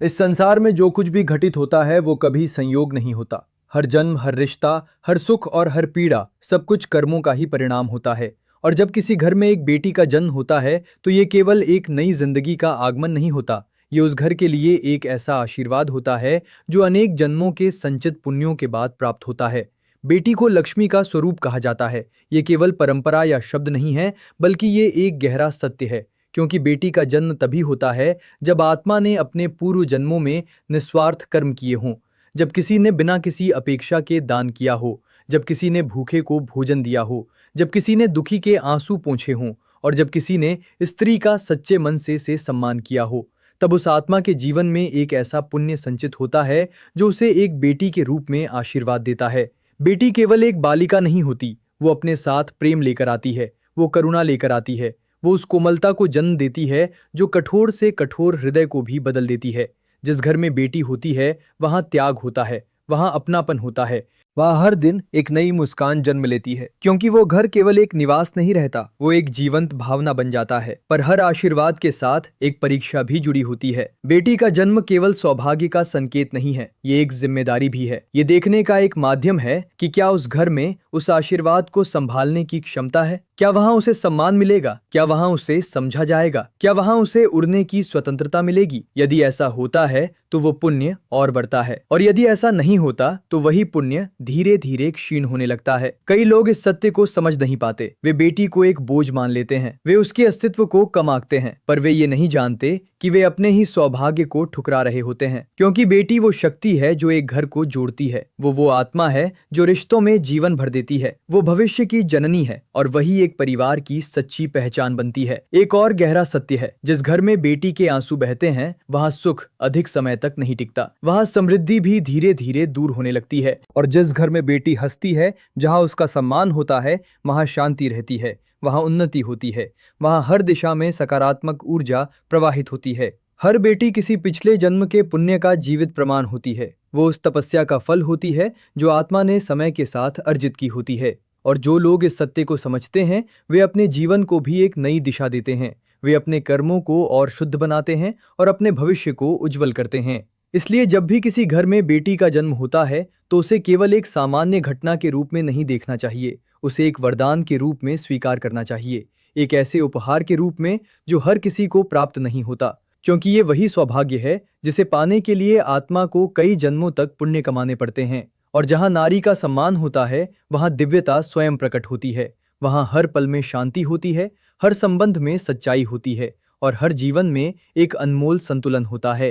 इस संसार में जो कुछ भी घटित होता है वो कभी संयोग नहीं होता। हर जन्म, हर रिश्ता, हर सुख और हर पीड़ा सब कुछ कर्मों का ही परिणाम होता है। और जब किसी घर में एक बेटी का जन्म होता है तो ये केवल एक नई जिंदगी का आगमन नहीं होता। ये उस घर के लिए एक ऐसा आशीर्वाद होता है जो अनेक जन्मों के संचित पुण्यों के बाद प्राप्त होता है। बेटी को लक्ष्मी का स्वरूप कहा जाता है। ये केवल परंपरा या शब्द नहीं है, बल्कि ये एक गहरा सत्य है। क्योंकि बेटी का जन्म तभी होता है जब आत्मा ने अपने पूर्व जन्मों में निस्वार्थ कर्म किए हों, जब किसी ने बिना किसी अपेक्षा के दान किया हो, जब किसी ने भूखे को भोजन दिया हो, जब किसी ने दुखी के आंसू पोंछे हों और जब किसी ने स्त्री का सच्चे मन से सम्मान किया हो। तब उस आत्मा के जीवन में एक ऐसा पुण्य संचित होता है जो उसे एक बेटी के रूप में आशीर्वाद देता है। बेटी केवल एक बालिका नहीं होती, वो अपने साथ प्रेम लेकर आती है, वो करुणा लेकर आती है, वो उस कोमलता को जन्म देती है जो कठोर से कठोर हृदय को भी बदल देती है। जिस घर में बेटी होती है वहां त्याग होता है, वहां अपनापन होता है, वहां हर दिन एक नई मुस्कान जन्म लेती है। क्योंकि वो घर केवल एक निवास नहीं रहता, वो एक जीवंत भावना बन जाता है। पर हर आशीर्वाद के साथ एक परीक्षा भी जुड़ी होती है। बेटी का जन्म केवल सौभाग्य का संकेत नहीं है, ये एक जिम्मेदारी भी है। ये देखने का एक माध्यम है कि क्या उस घर में उस आशीर्वाद को संभालने की क्षमता है। क्या वहां उसे सम्मान मिलेगा? क्या वहां उसे समझा जाएगा? क्या वहां उसे उड़ने की स्वतंत्रता मिलेगी? यदि ऐसा होता है तो वो पुण्य और बढ़ता है, और यदि ऐसा नहीं होता तो वही पुण्य धीरे धीरे क्षीण होने लगता है। कई लोग इस सत्य को समझ नहीं पाते। वे बेटी को एक बोझ मान लेते हैं, वे उसके अस्तित्व को कम आंकते हैं, पर वे ये नहीं जानते कि वे अपने ही सौभाग्य को ठुकरा रहे होते हैं। क्योंकि बेटी वो शक्ति है जो एक घर को जोड़ती है, वो आत्मा है जो रिश्तों में जीवन भर देती है, वो भविष्य की जननी है और वही एक परिवार की सच्ची पहचान बनती है। एक और गहरा सत्य है, जिस घर में बेटी के आंसू बहते हैं वहां सुख अधिक समय तक नहीं टिकता, वहां समृद्धि भी धीरे धीरे दूर होने लगती है। और जिस घर में बेटी हंसती है, जहां उसका सम्मान होता है, वहां शांति रहती है, वहां उन्नति होती है, वहां हर दिशा में सकारात्मक ऊर्जा प्रवाहित होती है। हर बेटी किसी पिछले जन्म के पुण्य का जीवित प्रमाण होती है। वो उस तपस्या का फल होती है जो आत्मा ने समय के साथ अर्जित की होती है। और जो लोग इस सत्य को समझते हैं वे अपने जीवन को भी एक नई दिशा देते हैं। वे अपने कर्मों को और शुद्ध बनाते हैं और अपने भविष्य को उज्जवल करते हैं। इसलिए जब भी किसी घर में बेटी का जन्म होता है तो उसे केवल एक सामान्य घटना के रूप में नहीं देखना चाहिए, उसे एक वरदान के रूप में स्वीकार करना चाहिए। एक ऐसे उपहार के रूप में जो हर किसी को प्राप्त नहीं होता, क्योंकि ये वही सौभाग्य है जिसे पाने के लिए आत्मा को कई जन्मों तक पुण्य कमाने पड़ते हैं। और जहां नारी का सम्मान होता है वहां दिव्यता स्वयं प्रकट होती है, वहां हर पल में शांति होती है, हर संबंध में सच्चाई होती है और हर जीवन में एक अनमोल संतुलन होता है।